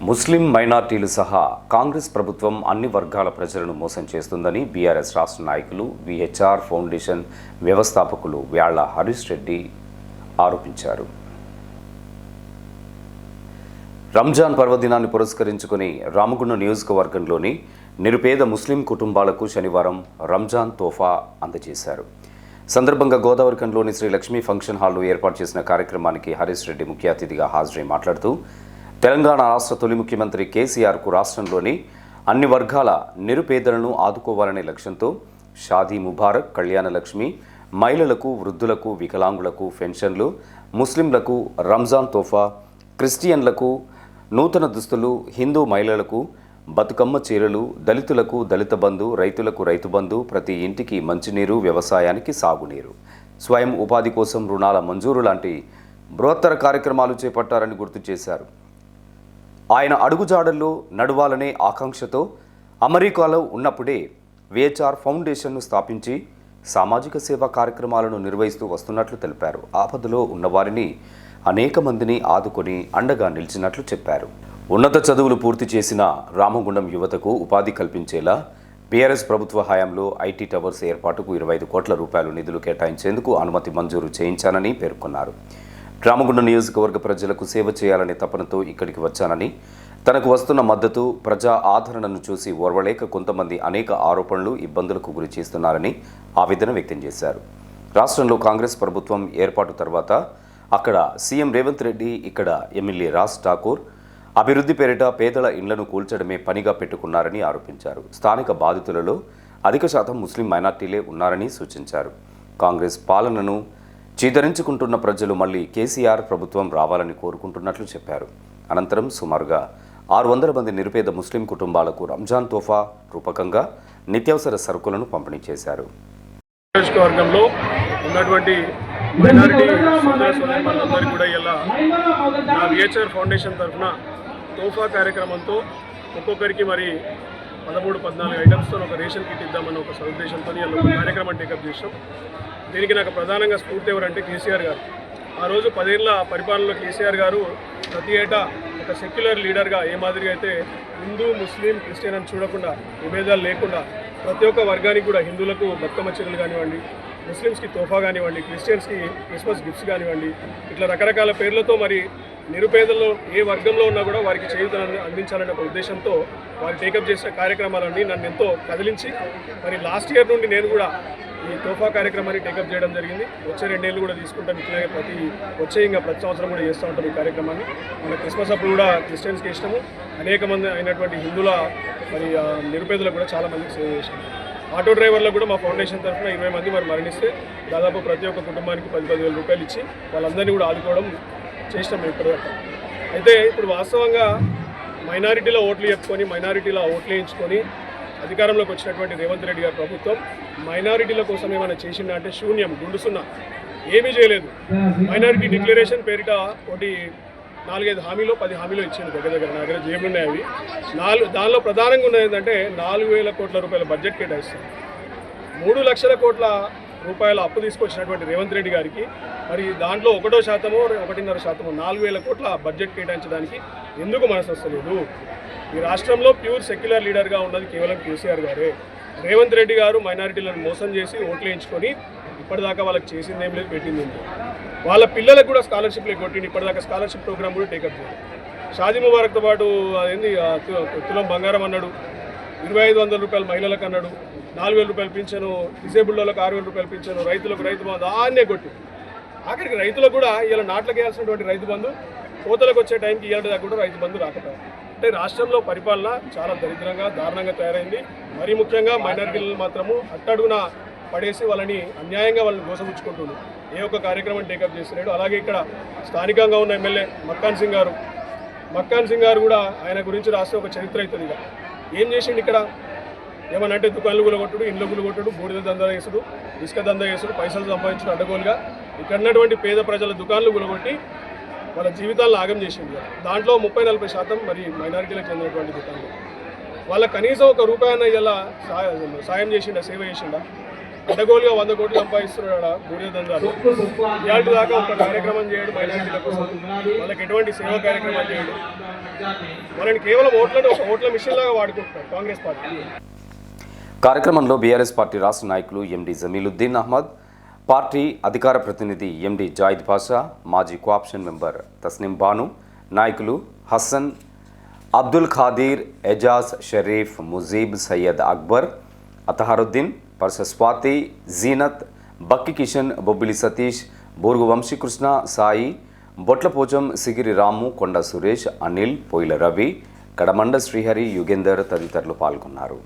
ముస్లిం మైనార్టీలు సహా కాంగ్రెస్ ప్రభుత్వం అన్ని వర్గాల ప్రజలను మోసం చేస్తుందని బీఆర్ఎస్ రాష్ట్ర నాయకులు విహెచ్ఆర్ ఫౌండేషన్ వ్యవస్థాపకులు వ్యాళ్ల హరీష్ రెడ్డి ఆరోపించారు. రంజాన్ పర్వదినాన్ని పురస్కరించుకుని రామగుండం నియోజకవర్గంలోని నిరుపేద ముస్లిం కుటుంబాలకు శనివారం రంజాన్ తోఫా అందజేశారు. సందర్భంగా గోదావరిఖండ్లోని శ్రీ లక్ష్మీ ఫంక్షన్ హాల్లో ఏర్పాటు చేసిన కార్యక్రమానికి హరీష్ రెడ్డి ముఖ్య అతిథిగా హాజరై మాట్లాడుతూ తెలంగాణ రాష్ట్ర తొలి ముఖ్యమంత్రి కేసీఆర్కు రాష్ట్రంలోని అన్ని వర్గాల నిరుపేదలను ఆదుకోవాలనే లక్ష్యంతో షాదీ ముబారక్, కళ్యాణ లక్ష్మి, మహిళలకు, వృద్ధులకు, వికలాంగులకు పెన్షన్లు, ముస్లింలకు రంజాన్ తోఫా, క్రిస్టియన్లకు నూతన దుస్తులు, హిందూ మహిళలకు బతుకమ్మ చీరలు, దళితులకు దళిత బంధు, రైతులకు రైతు బంధు, ప్రతి ఇంటికి మంచినీరు, వ్యవసాయానికి సాగునీరు, స్వయం ఉపాధి కోసం రుణాల మంజూరు లాంటి బృహత్తర కార్యక్రమాలు చేపట్టారని గుర్తు చేశారు. ఆయన అడుగుజాడల్లో నడవాలనే ఆకాంక్షతో అమెరికాలో ఉన్నప్పుడే విహెచ్ఆర్ ఫౌండేషన్ను స్థాపించి సామాజిక సేవా కార్యక్రమాలను నిర్వహిస్తూ వస్తున్నట్లు తెలిపారు. ఆపదలో ఉన్నవారిని అనేక మందిని ఆదుకొని అండగా నిలిచినట్లు చెప్పారు. ఉన్నత చదువులు పూర్తి చేసిన రామగుండం యువతకు ఉపాధి కల్పించేలా బీఆర్ఎస్ ప్రభుత్వ హయాంలో ఐటీ టవర్స్ ఏర్పాటుకు 25 కోట్ల రూపాయలు నిధులు కేటాయించేందుకు అనుమతి మంజూరు చేయించానని పేర్కొన్నారు. రామగుండం నియోజకవర్గ ప్రజలకు సేవ చేయాలనే తపనతో ఇక్కడికి వచ్చానని, తనకు వస్తున్న మద్దతు, ప్రజా ఆదరణను చూసి ఓర్వలేక కొంతమంది అనేక ఆరోపణలు, ఇబ్బందులకు గురి చేస్తున్నారని ఆవేదన వ్యక్తం చేశారు. రాష్ట్రంలో కాంగ్రెస్ ప్రభుత్వం ఏర్పాటు తర్వాత అక్కడ సీఎం రేవంత్ రెడ్డి, ఇక్కడ ఎమ్మెల్యే రాజ్ ఠాకూర్ అభివృద్ధి పేరిట పేదల ఇండ్లను కూల్చడమే పనిగా పెట్టుకున్నారని ఆరోపించారు. స్థానిక బాధితులలో అధిక శాతం ముస్లిం మైనార్టీలే ఉన్నారని సూచించారు. కాంగ్రెస్ పాలనను చీదరించుకుంటున్న ప్రజలు మళ్లీ కేసీఆర్ ప్రభుత్వం రావాలని కోరుకుంటున్నట్లు చెప్పారు. అనంతరం సుమారుగా 600 మంది నిరుపేద ముస్లిం కుటుంబాలకు రంజాన్ తోఫా రూపకంగా నిత్యావసర సరుకులను పంపిణీ చేశారు. నియోజకవర్గంలో ఉన్నటువంటి మైనారిటీ సోదరులందరికీ కూడా ఇలా నా విహెచ్ఆర్ ఫౌండేషన్ తరఫున తోఫా కార్యక్రమంతో ఒక్కొక్కరికి మరి 13-14 ఐటమ్స్తో ఒక రేషన్ కిట్ ఇద్దామన్న ఒక సదుద్దేశంతో ఇలా ఒక కార్యక్రమం టేకప్ చేసాం. దీనికి నాకు ప్రధానంగా స్ఫూర్తి ఎవరంటే కేసీఆర్ గారు. ఆ రోజు 10 ఏళ్ల పరిపాలనలో కేసీఆర్ గారు ప్రతి ఏటా ఒక సెక్యులర్ లీడర్గా ఏ మాదిరిగా అయితే హిందూ, ముస్లిం, క్రిస్టియన్ అని చూడకుండా విభేదాలు లేకుండా ప్రతి ఒక్క వర్గానికి కూడా హిందువులకు బతుకమ్మ చీరలు కానివ్వండి, ముస్లిమ్స్కి తోఫా కానివ్వండి, క్రిస్టియన్స్కి క్రిస్మస్ గిఫ్ట్స్ కానివ్వండి, ఇట్లా రకరకాల పేర్లతో మరి నిరుపేదల్లో ఏ వర్గంలో ఉన్నా కూడా వారికి చేయూతను అందించాలనే ఒక ఉద్దేశంతో వారు టేకప్ చేసిన కార్యక్రమాలన్నీ నన్ను ఎంతో కదిలించి మరి లాస్ట్ ఇయర్ నుండి నేను కూడా ఈ తోఫా కార్యక్రమాన్ని టేకప్ చేయడం జరిగింది. వచ్చే 2 ఏళ్ళు కూడా తీసుకుంటాం. ఇట్లాగే ప్రతి సంవత్సరం కూడా చేస్తూ ఉంటాం ఈ కార్యక్రమాన్ని. మన క్రిస్మస్ అప్పుడు కూడా క్రిస్టియన్స్కి ఇష్టము, అనేక మంది అయినటువంటి హిందువుల మరి నిరుపేదలకు కూడా చాలా మందికి సేవ చేసాము. ఆటో డ్రైవర్లకు కూడా మా ఫౌండేషన్ తరఫున 20 మంది మరి మరణిస్తే దాదాపు ప్రతి ఒక్క కుటుంబానికి 10,000 రూపాయలు ఇచ్చి వాళ్ళందరినీ కూడా ఆదుకోవడం చేసినాం ఇప్పటిదాకా. అయితే ఇప్పుడు వాస్తవంగా మైనారిటీలో ఓట్లు చెప్పుకొని మైనారిటీలో ఓట్లు వేయించుకొని అధికారంలోకి వచ్చినటువంటి రేవంత్ రెడ్డి గారి ప్రభుత్వం మైనారిటీల కోసం ఏమైనా చేసిందా అంటే శూన్యం, గుండుసున్నా, ఏమీ చేయలేదు. మైనారిటీ డిక్లరేషన్ పేరిట ఒకటి 4-5 హామీలో 10 హామీలో ఇచ్చింది దగ్గర నా దగ్గర జేబులున్నాయి అవి. దానిలో ప్రధానంగా ఉన్నది ఏంటంటే 4,000 కోట్ల రూపాయల బడ్జెట్ కేటాయిస్తారు. 3 లక్షల కోట్ల రూపాయల అప్పు తీసుకొచ్చినటువంటి రేవంత్ రెడ్డి గారికి మరి దాంట్లో 1% 1.5% 4,000 కోట్ల బడ్జెట్ కేటాయించడానికి ఎందుకు మనసు వస్తలేదు? ఈ రాష్ట్రంలో ప్యూర్ సెక్యులర్ లీడర్గా ఉన్నది కేవలం కేసీఆర్ గారే. రేవంత్ రెడ్డి గారు మైనారిటీలను మోసం చేసి ఓట్లు వేయించుకొని ఇప్పటిదాకా వాళ్ళకి చేసింది ఏం లేదు, పెట్టింది ఏం లేదు. వాళ్ళ పిల్లలకు కూడా స్కాలర్షిప్లు కొట్టింది. ఇప్పటిదాకా స్కాలర్షిప్ ప్రోగ్రామ్ కూడా టేకప్ చేయాలి. షాదీ ముబారక్తో పాటు అదేంది తులం బంగారం అన్నాడు, 2,500 రూపాయలు మహిళలకు అన్నాడు, 4,000 రూపాయలు పింఛను, డిసేబుల్డ్ వాళ్ళకి 6,000 రూపాయలు పింఛను, రైతులకు రైతు బంధు ఆన్నే కొట్టి ఆఖరికి రైతులకు కూడా ఇలా నాట్లకు వేయాల్సినటువంటి రైతు బంధు కోతలకు వచ్చే టైంకి ఇవ్వడం దాకా కూడా రైతు బంధు రాకపోయారు. అంటే రాష్ట్రంలో పరిపాలన చాలా దరిద్రంగా, దారుణంగా తయారైంది. మరీ ముఖ్యంగా మైనారిటీలను మాత్రము అట్టడుగున పడేసి వాళ్ళని అన్యాయంగా వాళ్ళని గోసముచ్చుకుంటున్నారు. ఏ ఒక్క కార్యక్రమం టేకప్ చేస్తున్నాడు. అలాగే ఇక్కడ స్థానికంగా ఉన్న ఎమ్మెల్యే మక్కాన్ సింగ్ గారు కూడా ఆయన గురించి రాస్తే ఒక చరిత్ర అవుతుంది. ఇక ఏం చేసిండు ఇక్కడ? ఏమనంటే దుకాణాలు గులగొట్టుడు, ఇండ్లు గులగొట్టుడు, బూడిద దందా చేసుడు, ఇసుక దందా చేసుడు, పైసలు సంపాదించడం అడ్డగోలుగా ఇక్కడ ఉన్నటువంటి పేద ప్రజల దుకాణాలు గులగొట్టి వాళ్ళ జీవితాలను ఆగం చేసింది. దాంట్లో 30-40% మరి మైనారిటీలకు చెందినటువంటి దుకాణాలు. వాళ్ళ కనీసం 1 రూపాయన ఇలా సాయం చేసిండా, సేవ చేసిండా? అడ్డగోలుగా 100 కోట్లు సంపాదిస్తున్నాడు బూడిద దందాలు. ఇలాంటి దాకా ఒక కార్యక్రమం చేయడం మైనారిటీల కోసం, వాళ్ళకి ఎటువంటి సేవా కార్యక్రమాలు చేయడం, వాళ్ళని కేవలం ఓట్ల మిషన్ లాగా వాడుకుంటున్నారు కాంగ్రెస్ పార్టీ. కార్యక్రమంలో బీఆర్ఎస్ పార్టీ రాష్ట్ర నాయకులు ఎండి జమీలుద్దీన్ అహ్మద్, పార్టీ అధికార ప్రతినిధి ఎండి జాయిద్ పాషా, మాజీ కోఆప్షన్ మెంబర్ తస్నిం బాను, నాయకులు హసన్, అబ్దుల్ ఖాదీర్, ఎజాజ్, షరీఫ్, ముజీబ్, సయ్యద్ అక్బర్, అతహారుద్దీన్, పర్స స్వాతి, జీనత్, బక్కి కిషన్, బొబ్బిలి సతీష్, బోర్గు వంశీకృష్ణ, సాయి, బొట్లపోచం, సిగిరి రాము, కొండ సురేష్, అనిల్, పోయిల రవి, కడమండ శ్రీహరి, యుగేందర్ తదితరులు పాల్గొన్నారు.